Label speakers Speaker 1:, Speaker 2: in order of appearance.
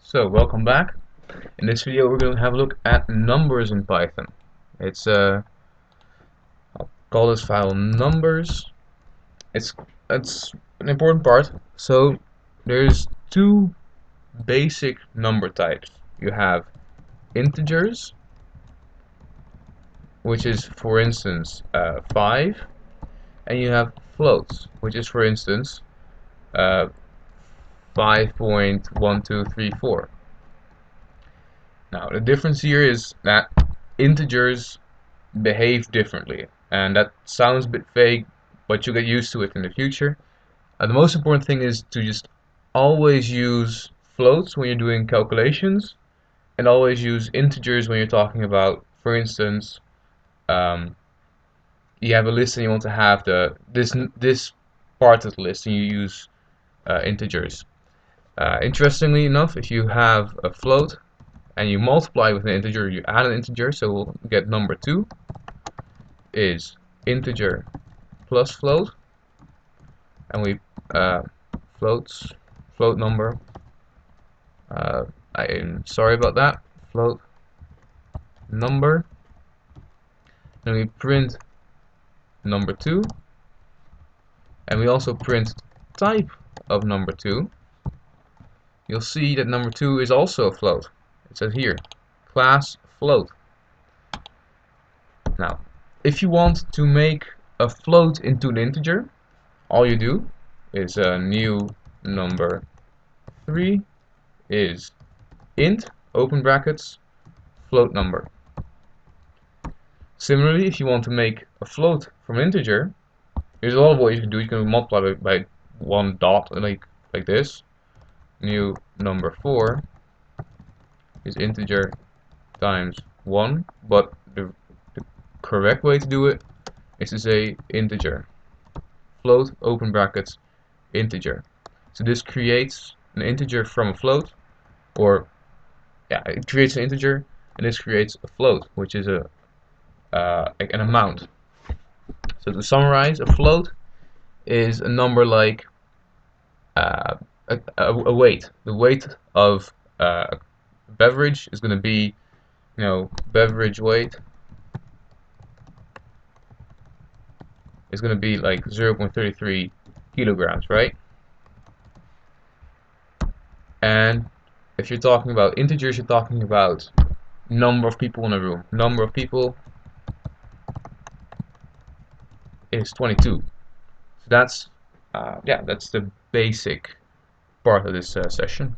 Speaker 1: So, welcome back. In this video we're going to have a look at numbers in Python. It's I'll call this file numbers. It's an important part. So there's two basic number types. You have integers, which is for instance 5, and you have floats, which is for instance 5.1234. Now, the difference here is that integers behave differently, and that sounds a bit vague, but you'll get used to it in the future. The most important thing is to just always use floats when you're doing calculations, and always use integers when you're talking about, for instance, um, you have a list and you want to have this part of the list, and you use integers. Interestingly enough, if you have a float and you multiply with an integer, you add an integer, so we'll get number 2 is integer plus float, and we float number. I'm sorry about that. Float number. Then we print number 2, and we also print type of number 2. You'll see that number 2 is also a float. It says here, class float. Now, if you want to make a float into an integer, all you do is a new number 3 is int, open brackets, float number. Similarly, if you want to make a float from an integer, there's a lot of ways you can do it. You can multiply it by one dot, like this. New number 4 is integer times 1, but the correct way to do it is to say integer, float, open brackets, integer. So this creates an integer from a float, or yeah, it creates an integer, and this creates a float, which is like an amount. So to summarize, a float is a number like a weight. The weight of a beverage is going to be, beverage weight is going to be like 0.33 kilograms, right? And if you're talking about integers, you're talking about number of people in a room. Number of people is 22. So that's that's the basic part of this session.